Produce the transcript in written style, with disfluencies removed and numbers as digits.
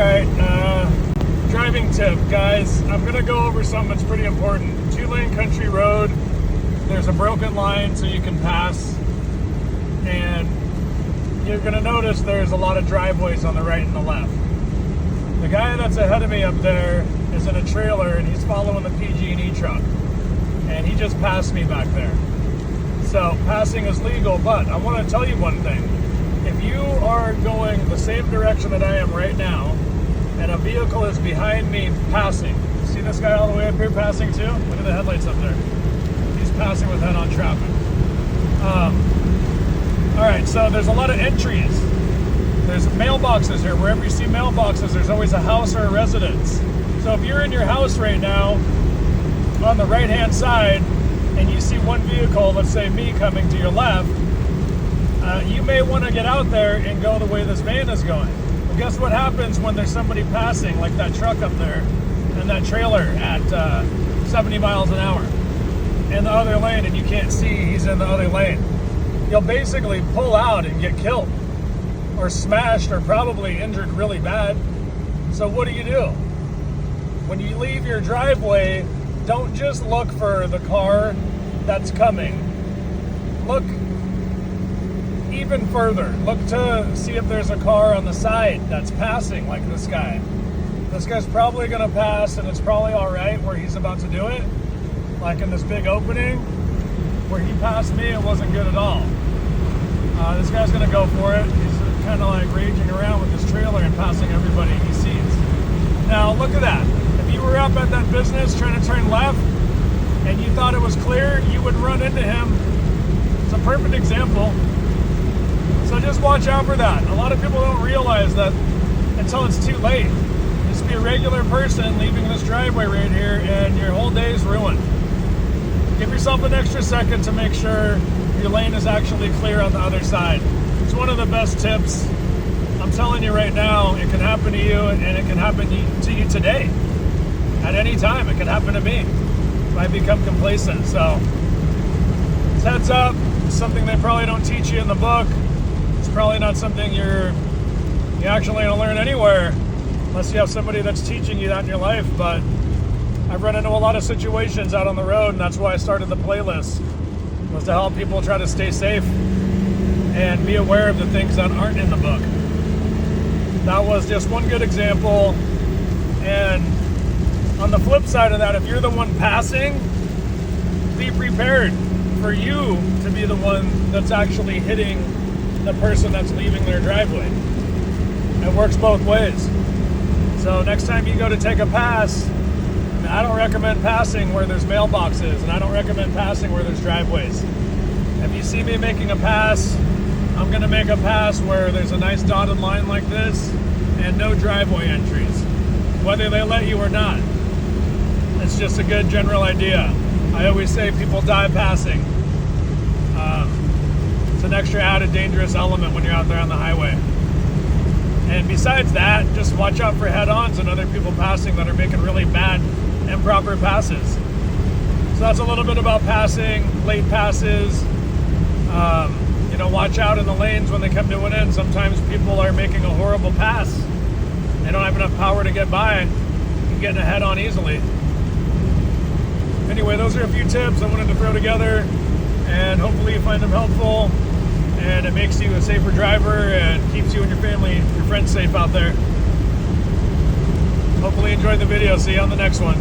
Alright, driving tip, guys. I'm going to go over something that's pretty important. 2-lane country road. There's a broken line so you can pass. And you're going to notice there's a lot of driveways on the right and the left. The guy that's ahead of me up there is in a trailer and he's following the PG&E truck. And he just passed me back there. So passing is legal, but I want to tell you one thing. If you are going the same direction that I am right now, and a vehicle is behind me passing, see this guy all the way up here passing too? Look at the headlights up there. He's passing with head-on traffic. Alright, so there's a lot of entries. There's mailboxes here. Wherever you see mailboxes, there's always a house or a residence. So if you're in your house right now, on the right-hand side, and you see one vehicle, let's say me, coming to your left, you may want to get out there and go the way this van is going. Well, guess what happens when there's somebody passing, like that truck up there, and that trailer at 70 miles an hour in the other lane, and you can't see he's in the other lane? You'll basically pull out and get killed, or smashed, or probably injured really bad. So what do? When you leave your driveway, don't just look for the car that's coming. Look even further. Look to see if there's a car on the side that's passing, like this guy. This guy's probably going to pass, and it's probably all right where he's about to do it. Like in this big opening, where he passed me, it wasn't good at all. This guy's going to go for it. He's kind of like raging around with his trailer and passing everybody he sees. Now, look at that. If you were up at that business trying to turn left, and you thought it was clear, you would run into him. It's a perfect example. So just watch out for that. A lot of people don't realize that until it's too late. Just be a regular person leaving this driveway right here, and your whole day is ruined. Give yourself an extra second to make sure your lane is actually clear on the other side. It's one of the best tips. I'm telling you right now, it can happen to you, and it can happen to you today. At any time, it can happen to me if I become complacent. So, heads up. It's something they probably don't teach you in the book. It's probably not something you're actually going to learn anywhere unless you have somebody that's teaching you that in your life. But I've run into a lot of situations out on the road, and that's why I started the playlist, was to help people try to stay safe and be aware of the things that aren't in the book. That was just one good example. And on the flip side of that, if you're the one passing, be prepared for you to be the one that's actually hitting the person that's leaving their driveway. It works both ways. So next time you go to take a pass, I don't recommend passing where there's mailboxes, and I don't recommend passing where there's driveways. If you see me making a pass, I'm going to make a pass where there's a nice dotted line like this and no driveway entries, whether they let you or not. It's just a good general idea. I always say people die passing. It's an extra added dangerous element when you're out there on the highway. And besides that, just watch out for head-ons and other people passing that are making really bad, improper passes. So that's a little bit about passing, late passes. Watch out in the lanes when they come to an end. Sometimes people are making a horrible pass. They don't have enough power to get by and getting a head-on easily. Anyway, those are a few tips I wanted to throw together, and hopefully you find them helpful, and it makes you a safer driver and keeps you and your family, your friends safe out there. Hopefully you enjoyed the video. See you on the next one.